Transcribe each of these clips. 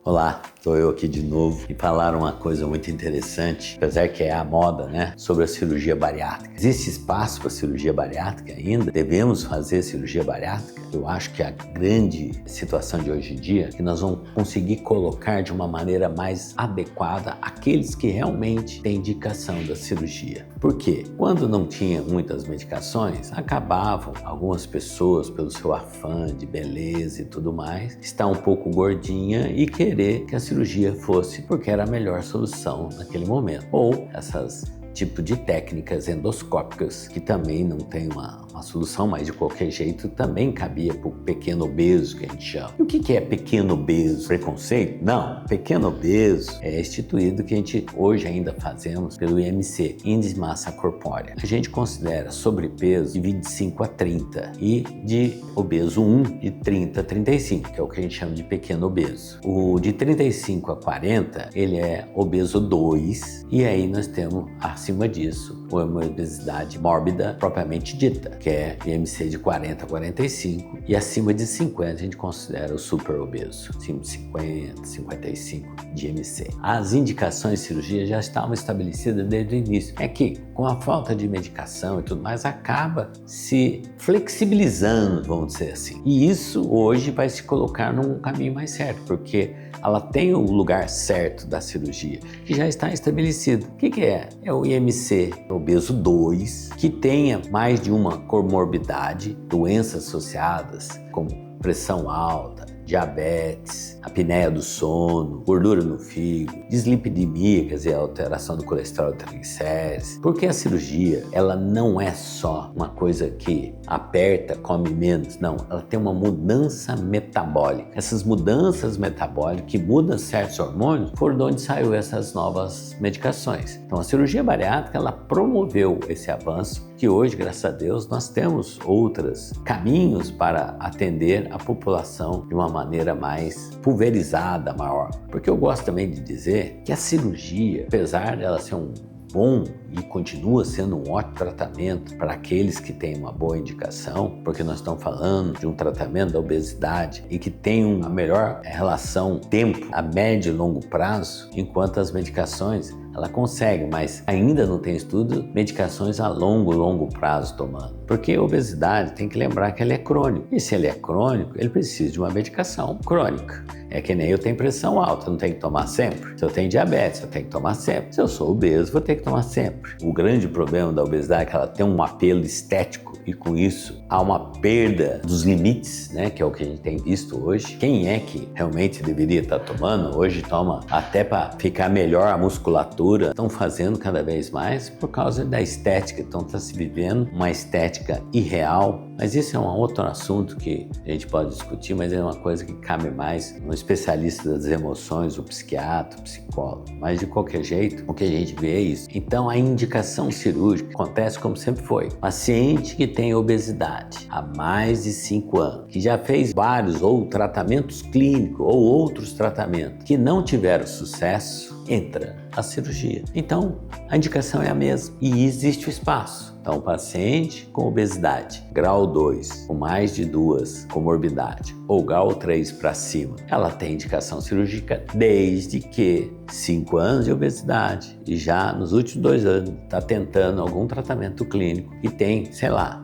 Olá, estou eu aqui de novo e falar uma coisa muito interessante, apesar que é a moda, sobre a cirurgia bariátrica. Existe espaço para cirurgia bariátrica ainda? Devemos fazer cirurgia bariátrica? Eu acho que a grande situação de hoje em dia é que nós vamos conseguir colocar de uma maneira mais adequada aqueles que realmente têm indicação da cirurgia. Por quê? Quando não tinha muitas medicações, acabavam algumas pessoas, pelo seu afã de beleza e tudo mais, estar um pouco gordinha e querer que a cirurgia fosse porque era a melhor solução naquele momento. Ou essas tipo de técnicas endoscópicas que também não tem uma solução, mas de qualquer jeito também cabia para o pequeno obeso, que a gente chama. E o que é pequeno obeso? Preconceito? Não. Pequeno obeso é instituído que a gente hoje ainda fazemos pelo IMC, Índice de Massa Corpórea. A gente considera sobrepeso de 25 a 30 e de obeso 1 de 30 a 35, que é o que a gente chama de pequeno obeso. O de 35 a 40, ele é obeso 2 e aí nós temos acima disso uma obesidade mórbida propriamente dita, que é IMC de 40 a 45, e acima de 50 a gente considera o super obeso, acima de 50, 55 de IMC. As indicações de cirurgia já estavam estabelecidas desde o início. É que com a falta de medicação e tudo mais, acaba se flexibilizando, vamos dizer assim. E isso hoje vai se colocar num caminho mais certo, porque ela tem o lugar certo da cirurgia, que já está estabelecido. O que é? É o IMC obeso 2, que tenha mais de uma comorbidade, doenças associadas, como pressão alta, diabetes, apneia do sono, gordura no fígado, dislipidemia, quer dizer, alteração do colesterol e triglicérides. Porque a cirurgia, ela não é só uma coisa que aperta, come menos, não, ela tem uma mudança metabólica. Essas mudanças metabólicas que mudam certos hormônios foram de onde saiu essas novas medicações. Então a cirurgia bariátrica, ela promoveu esse avanço que hoje, graças a Deus, nós temos outros caminhos para atender a população de uma maneira mais pulverizada, maior. Porque eu gosto também de dizer que a cirurgia, apesar dela ser um bom e continua sendo um ótimo tratamento para aqueles que têm uma boa indicação, porque nós estamos falando de um tratamento da obesidade e que tem uma melhor relação tempo a médio e longo prazo, enquanto as medicações ela consegue, mas ainda não tem estudo, medicações a longo prazo tomando. Porque a obesidade tem que lembrar que ele é crônico. E se ele é crônico, ele precisa de uma medicação crônica. É que nem eu tenho pressão alta, não tenho que tomar sempre. Se eu tenho diabetes, eu tenho que tomar sempre. Se eu sou obeso, vou ter que tomar sempre. O grande problema da obesidade é que ela tem um apelo estético e com isso há uma perda dos limites, que é o que a gente tem visto hoje. Quem é que realmente deveria estar tomando? Hoje toma até para ficar melhor a musculatura. Estão fazendo cada vez mais por causa da estética. Então está se vivendo uma estética irreal. Mas isso é um outro assunto que a gente pode discutir, mas é uma coisa que cabe mais no especialista das emoções, o psiquiatra, o psicólogo. Mas de qualquer jeito, o que a gente vê é isso. Então a indicação cirúrgica acontece como sempre foi. Paciente que tem obesidade há mais de 5 anos, que já fez vários ou tratamentos clínicos ou outros tratamentos que não tiveram sucesso, entra a cirurgia. Então a indicação é a mesma e existe o espaço. Então, paciente com obesidade, grau 2, com mais de 2 comorbidades, ou grau 3 para cima, ela tem indicação cirúrgica desde que 5 anos de obesidade e já nos últimos 2 anos está tentando algum tratamento clínico e tem,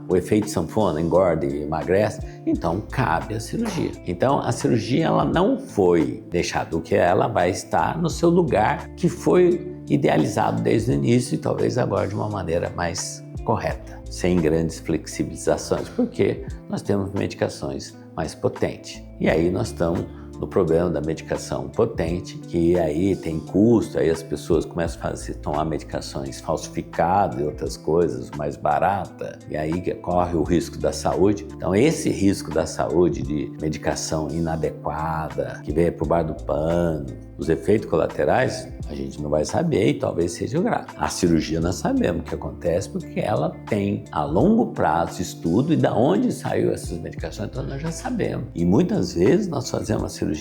o efeito sanfona, engorda e emagrece, então cabe a cirurgia. Então, a cirurgia ela não foi deixada, o que ela vai estar no seu lugar que foi idealizado desde o início e talvez agora de uma maneira mais correta, sem grandes flexibilizações, porque nós temos medicações mais potentes. E aí nós estamos no problema da medicação potente, que aí tem custo, aí as pessoas começam a tomar medicações falsificadas e outras coisas mais baratas, e aí corre o risco da saúde. Então esse risco da saúde de medicação inadequada, que veio por baixo do pano, os efeitos colaterais, a gente não vai saber e talvez seja grave. A cirurgia nós sabemos o que acontece porque ela tem a longo prazo estudo e da onde saiu essas medicações, então nós já sabemos. E muitas vezes nós fazemos a cirurgia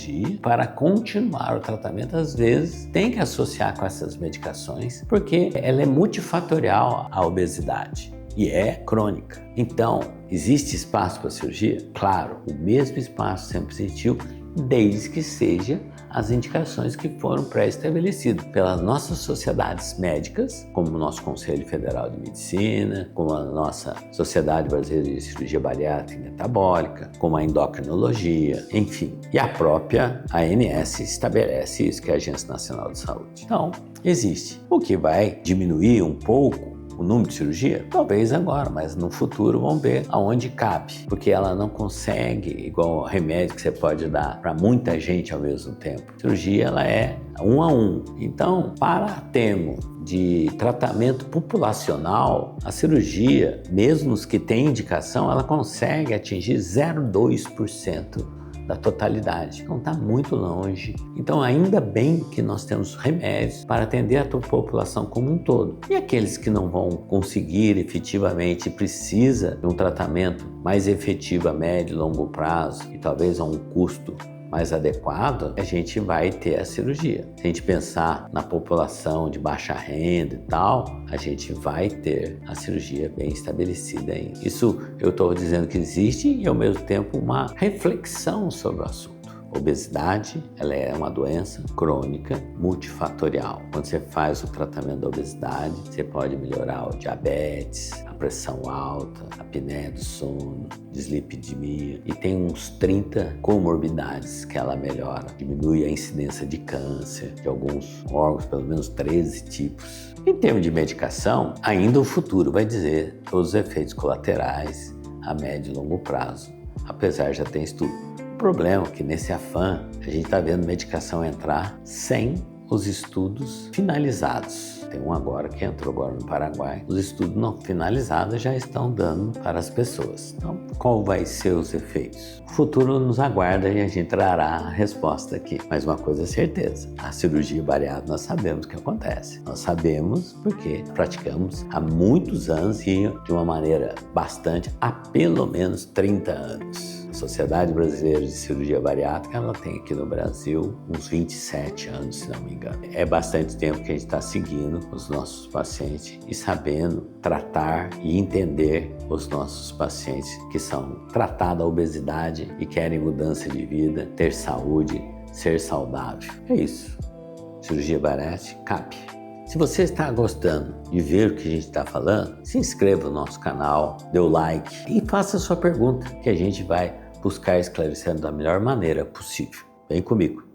para continuar o tratamento, às vezes tem que associar com essas medicações porque ela é multifatorial à obesidade e é crônica. Então, existe espaço para cirurgia? Claro, o mesmo espaço sempre existiu desde que seja as indicações que foram pré-estabelecidas pelas nossas sociedades médicas, como o nosso Conselho Federal de Medicina, como a nossa Sociedade Brasileira de Cirurgia Bariátrica e Metabólica, como a endocrinologia, enfim. E a própria ANS estabelece isso, que é a Agência Nacional de Saúde. Então, existe. O que vai diminuir um pouco o número de cirurgia? Talvez agora, mas no futuro vamos ver aonde cabe, porque ela não consegue, igual remédio que você pode dar para muita gente ao mesmo tempo. A cirurgia, ela é um a um. Então, para termo de tratamento populacional, a cirurgia, mesmo os que têm indicação, ela consegue atingir 0,2% da totalidade. Então está muito longe. Então ainda bem que nós temos remédios para atender a população como um todo. E aqueles que não vão conseguir efetivamente, precisa de um tratamento mais efetivo a médio e longo prazo e talvez a um custo mais adequado, a gente vai ter a cirurgia. Se a gente pensar na população de baixa renda e tal, a gente vai ter a cirurgia bem estabelecida ainda. Isso eu estou dizendo que existe e ao mesmo tempo uma reflexão sobre o assunto. Obesidade, ela é uma doença crônica multifatorial. Quando você faz o tratamento da obesidade, você pode melhorar o diabetes, a pressão alta, a apneia do sono, dislipidemia e tem uns 30 comorbidades que ela melhora. Diminui a incidência de câncer, de alguns órgãos, pelo menos 13 tipos. Em termos de medicação, ainda o futuro vai dizer todos os efeitos colaterais a médio e longo prazo, apesar de já ter estudo. O problema é que nesse afã a gente está vendo medicação entrar sem os estudos finalizados. Tem um agora que entrou agora no Paraguai. Os estudos não finalizados já estão dando para as pessoas. Então, qual vai ser os efeitos? O futuro nos aguarda e a gente trará a resposta aqui. Mas uma coisa é certeza, a cirurgia bariátrica nós sabemos o que acontece. Nós sabemos porque praticamos há muitos anos e de uma maneira bastante, há pelo menos 30 anos. A Sociedade Brasileira de Cirurgia Bariátrica, ela tem aqui no Brasil uns 27 anos, se não me engano. É bastante tempo que a gente está seguindo os nossos pacientes e sabendo tratar e entender os nossos pacientes que são tratados a obesidade e querem mudança de vida, ter saúde, ser saudável. É isso. Cirurgia bariátrica cabe. Se você está gostando de ver o que a gente está falando, se inscreva no nosso canal, dê o like e faça a sua pergunta, que a gente vai buscar esclarecendo da melhor maneira possível. Vem comigo!